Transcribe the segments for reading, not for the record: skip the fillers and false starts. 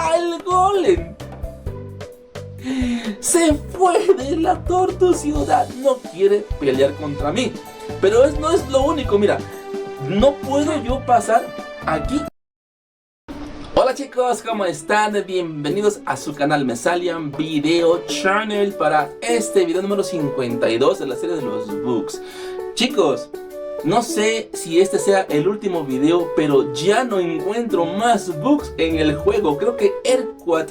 está el golem. Se fue de la Tortu Ciudad. No quiere pelear contra mí. Pero no es lo único, mira. No puedo yo pasar aquí. Hola chicos, ¿cómo están? Bienvenidos a su canal Mesalian Video Channel para este video número 52 de la serie de los bugs. Chicos, no sé si este sea el último video, pero ya no encuentro más bugs en el juego. Creo que Airquad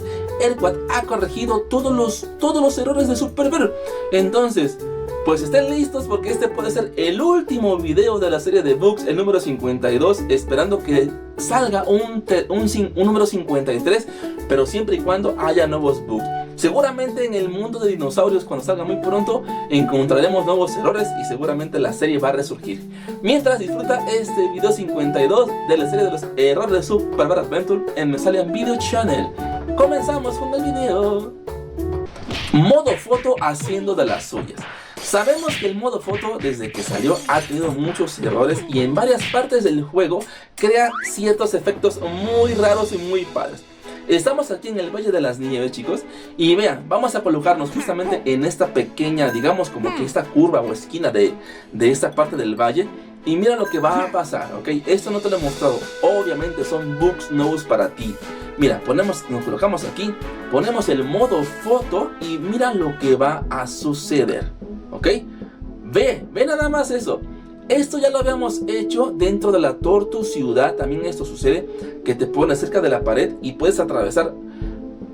ha corregido todos los errores de Super Bear. Entonces, pues estén listos porque este puede ser el último video de la serie de bugs, el número 52, esperando que salga un número 53, pero siempre y cuando haya nuevos bugs. Seguramente en el mundo de dinosaurios, cuando salga muy pronto, encontraremos nuevos errores y seguramente la serie va a resurgir. Mientras, disfruta este video 52 de la serie de los errores de Super Bear Adventure en Mesalian Video Channel. Comenzamos con el video. Modo foto haciendo de las suyas. Sabemos que el modo foto desde que salió ha tenido muchos errores y en varias partes del juego crea ciertos efectos muy raros y muy padres. Estamos aquí en el Valle de las Nieves, chicos, y vean, vamos a colocarnos justamente en esta pequeña, digamos como que esta curva o esquina de esta parte del valle. Y mira lo que va a pasar, ¿ok? Esto no te lo he mostrado, obviamente son bugs nuevos para ti. Mira, nos colocamos aquí, ponemos el modo foto y mira lo que va a suceder, ¿ok? Ve nada más eso. Esto ya lo habíamos hecho dentro de la Tortu Ciudad. También esto sucede, que te pones cerca de la pared y puedes atravesar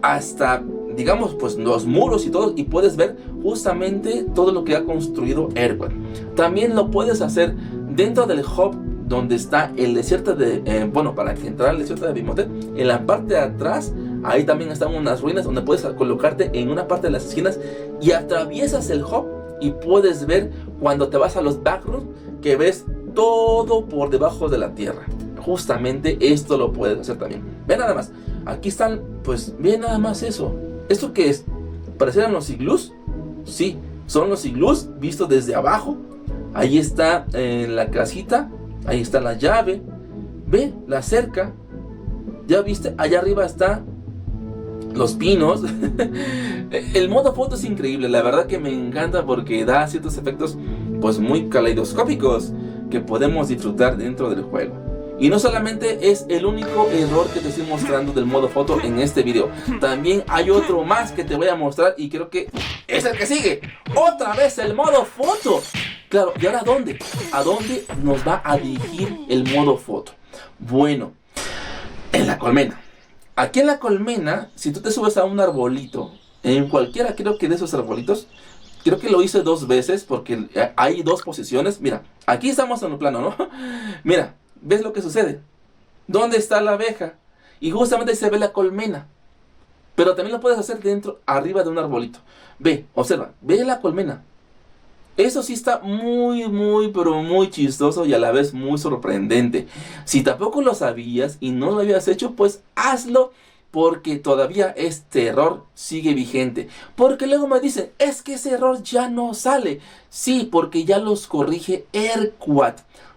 hasta, digamos, pues los muros y todo, y puedes ver justamente todo lo que ha construido Airquad. También lo puedes hacer dentro del hub donde está el desierto de, bueno, para entrar al desierto de Bimote, en la parte de atrás, ahí también están unas ruinas donde puedes colocarte en una parte de las esquinas y atraviesas el hub y puedes ver cuando te vas a los backrooms que ves todo por debajo de la tierra. Justamente esto lo puedes hacer también. Ve nada más, aquí están, pues ve nada más eso. ¿Esto qué es? ¿Parecieran los iglús? Sí, son los iglús vistos desde abajo. Ahí está la casita. Ahí está la llave. Ve la cerca. Ya viste, allá arriba está los pinos. El modo foto es increíble. La verdad que me encanta porque da ciertos efectos pues muy caleidoscópicos que podemos disfrutar dentro del juego. Y no solamente es el único error que te estoy mostrando del modo foto en este video. También hay otro más que te voy a mostrar y creo que es el que sigue. Otra vez el modo foto. Claro, ¿y ahora dónde? ¿A dónde nos va a dirigir el modo foto? Bueno, en la colmena. Aquí en la colmena, si tú te subes a un arbolito, en cualquiera creo que de esos arbolitos, creo que lo hice 2 veces porque hay 2 posiciones. Mira, aquí estamos en el plano, ¿no? Mira, ¿ves lo que sucede? ¿Dónde está la abeja? Y justamente se ve la colmena. Pero también lo puedes hacer dentro, arriba de un arbolito. Ve, observa, ve la colmena. Eso sí está pero muy chistoso y a la vez muy sorprendente. Si tampoco lo sabías y no lo habías hecho, pues hazlo, porque todavía este error sigue vigente. Porque luego me dicen, es que ese error ya no sale. Sí, porque ya los corrige Airquad.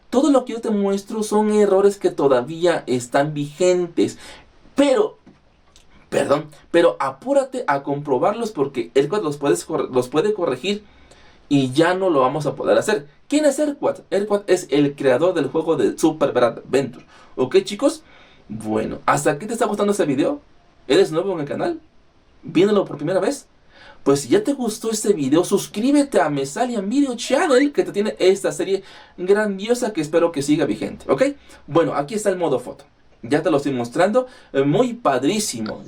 Todo lo que yo te muestro son errores que todavía están vigentes. Pero apúrate a comprobarlos porque Airquad los puede corregir. Y ya no lo vamos a poder hacer. ¿Quién es Airquad? Airquad es el creador del juego de Super Bear Adventure. ¿Ok, chicos? Bueno, ¿hasta aquí te está gustando este video? ¿Eres nuevo en el canal? ¿Viéndolo por primera vez? Pues si ya te gustó este video, suscríbete a Mesalian Video Channel, que te tiene esta serie grandiosa que espero que siga vigente. ¿Ok? Bueno, aquí está el modo foto. Ya te lo estoy mostrando. Muy padrísimo.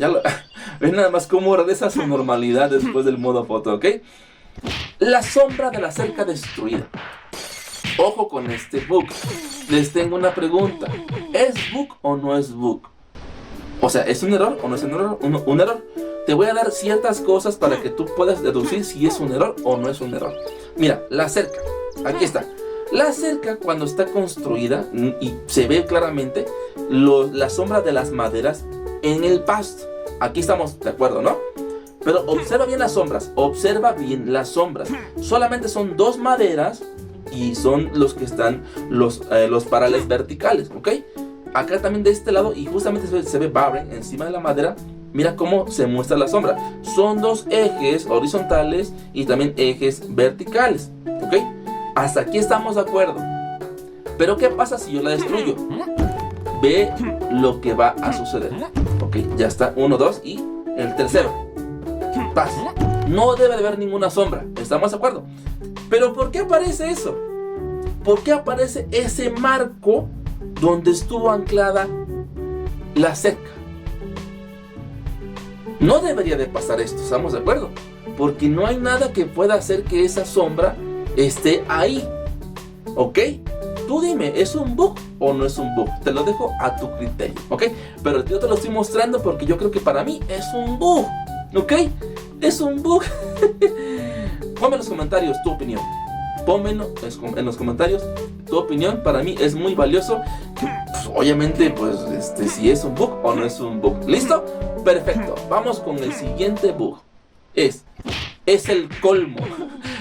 Ven nada más cómo regresa a su normalidad después del modo foto, ¿ok? La sombra de la cerca destruida. Ojo con este bug. Les tengo una pregunta. ¿Es bug o no es bug? O sea, ¿es un error o no es un error? Un error. Te voy a dar ciertas cosas para que tú puedas deducir si es un error o no es un error. Mira, la cerca. Aquí está. La cerca, cuando está construida y se ve claramente la sombra de las maderas en el pasto. Aquí estamos de acuerdo, ¿no? Pero observa bien las sombras, observa bien las sombras. Solamente son 2 maderas y son los que están los parales verticales, ¿ok? Acá también de este lado y justamente se ve Barren encima de la madera mira cómo se muestra la sombra. Son dos ejes horizontales y también ejes verticales, ¿ok? Hasta aquí estamos de acuerdo. Pero ¿qué pasa si yo la destruyo? Ve lo que va a suceder. Ok, ya está, 1, 2 y el tercero. Paz. No debe de haber ninguna sombra, ¿estamos de acuerdo? Pero ¿por qué aparece eso? ¿Por qué aparece ese marco donde estuvo anclada la cerca? No debería de pasar esto, ¿estamos de acuerdo? Porque no hay nada que pueda hacer que esa sombra esté ahí. ¿Ok? Tú dime, ¿es un bug o no es un bug? Te lo dejo a tu criterio, ¿ok? Pero yo te lo estoy mostrando porque yo creo que para mí es un bug, ¿ok? Es un bug. Ponme en los comentarios tu opinión. Pónmelo en los comentarios tu opinión. Para mí es muy valioso que, pues, obviamente, pues, si es un bug o no es un bug. ¿Listo? Perfecto. Vamos con el siguiente bug. Es el colmo.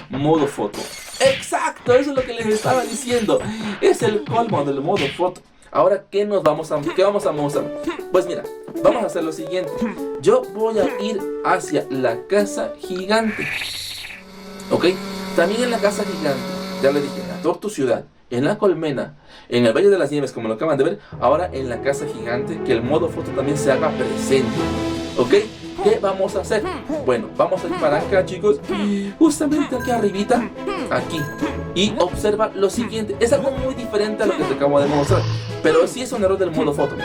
Modo foto. Exacto, eso es lo que les estaba diciendo. Es el colmo del modo foto. Ahora, ¿qué vamos a mostrar? Pues mira, vamos a hacer lo siguiente. Yo voy a ir hacia la casa gigante, ¿ok? También en la casa gigante, ya le dije, en la Tortu Ciudad, en la Colmena, en el Valle de las Nieves, como lo acaban de ver. Ahora en la casa gigante, que el modo foto también se haga presente, ¿ok? ¿Qué vamos a hacer? Bueno, vamos a ir para acá, chicos, justamente aquí arribita, aquí. Y observa lo siguiente. Es algo muy diferente a lo que te acabo de mostrar, pero sí es un error del modo foto.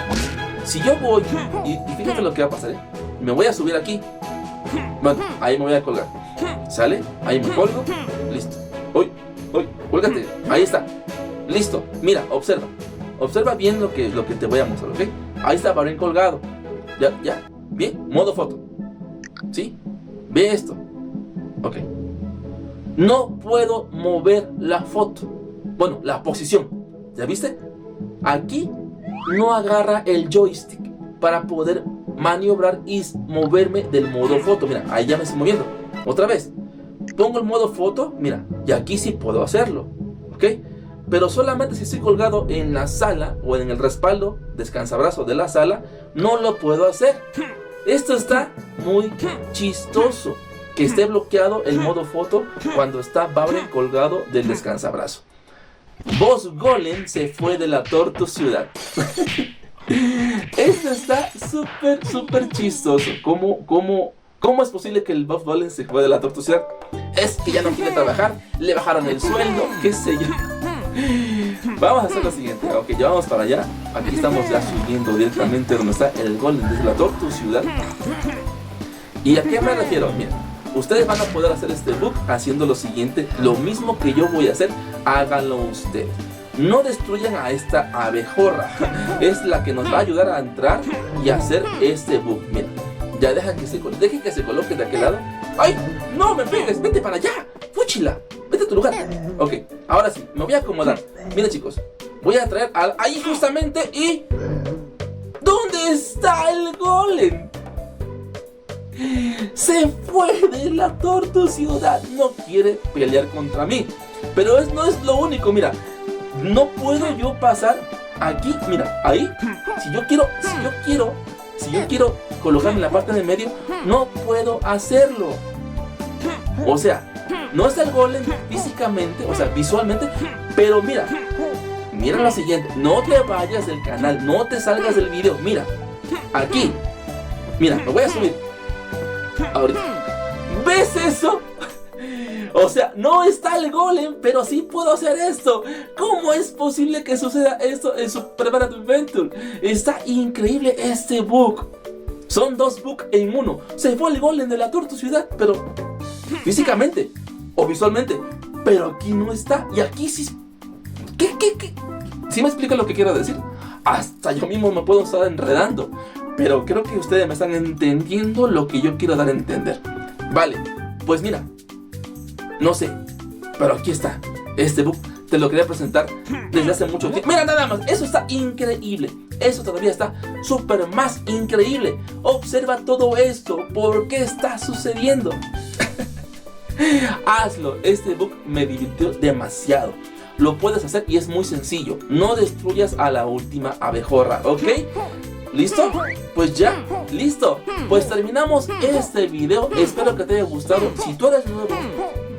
Si yo voy, y fíjate lo que va a pasar, ¿eh? Me voy a subir aquí. Bueno, ahí me voy a colgar. ¿Sale? Ahí me colgo. Listo. Uy, cuélgate. Ahí está. Listo. Mira, observa. Observa bien lo que te voy a mostrar, ¿ok? Ahí está Bahrein colgado. Ya. Bien, modo foto. ¿Sí? Ve esto. Ok. No puedo mover la foto. Bueno, la posición. ¿Ya viste? Aquí no agarra el joystick para poder maniobrar y moverme del modo foto. Mira, ahí ya me estoy moviendo. Otra vez. Pongo el modo foto. Mira, y aquí sí puedo hacerlo. ¿Ok? Pero solamente si estoy colgado en la sala o en el respaldo descansabrazo de la sala, no lo puedo hacer. Esto está muy chistoso, que esté bloqueado el modo foto cuando está Bahrein colgado del descansabrazo. Boss Golem se fue de la Tortu Ciudad. Esto está súper chistoso. ¿Cómo es posible que el Boss Golem se fue de la Tortu Ciudad? Es que ya no quiere trabajar, le bajaron el sueldo, qué sé yo. Vamos a hacer lo siguiente, ok, ya vamos para allá. Aquí estamos ya subiendo directamente donde está el Golem desde la Tortu Ciudad. ¿Y a qué me refiero? Miren, ustedes van a poder hacer este bug haciendo lo siguiente. Lo mismo que yo voy a hacer, háganlo ustedes. No destruyan a esta abejorra. Es la que nos va a ayudar a entrar y hacer este bug. Miren, ya dejen que se coloque de aquel lado. ¡Ay! ¡No me pegues! ¡Vete para allá! ¡Fúchila! ¡Vete a tu lugar! Ok, ahora sí, me voy a acomodar. Miren, chicos, voy a traer ahí justamente y... ¿dónde está el Golem? Se fue de la Tortu Ciudad. No quiere pelear contra mí. Pero no es lo único, mira. No puedo yo pasar aquí, mira, ahí. Si yo quiero colocarme en la parte de medio, no puedo hacerlo. O sea, no está el Golem físicamente, o sea, visualmente. Pero mira lo siguiente. No te vayas del canal, no te salgas del video. Mira, aquí. Mira, lo voy a subir ahorita. ¿Ves eso? O sea, no está el Golem, pero sí puedo hacer esto. ¿Cómo es posible que suceda esto en Super Mario Adventure? Está increíble este bug. Son dos bugs en uno. Se fue el Golem de la Tortu Ciudad, pero físicamente o visualmente. Pero aquí no está. Y aquí sí. ¿Qué? ¿Sí me explica lo que quiero decir? Hasta yo mismo me puedo estar enredando. Pero creo que ustedes me están entendiendo lo que yo quiero dar a entender. Vale, pues mira. No sé, pero aquí está. Este bug te lo quería presentar desde hace mucho tiempo. Mira nada más, eso está increíble. Eso todavía está súper más increíble. Observa todo esto. ¿Por qué está sucediendo? Hazlo, este bug me divirtió demasiado. Lo puedes hacer y es muy sencillo. No destruyas a la última abejorra, ¿ok? ¿Listo? Pues ya, listo. Pues terminamos este video. Espero que te haya gustado. Si tú eres nuevo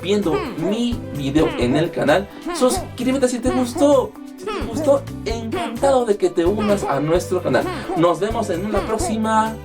viendo mi video en el canal, suscríbete si te gustó. Si te gustó, encantado de que te unas a nuestro canal. Nos vemos en una próxima.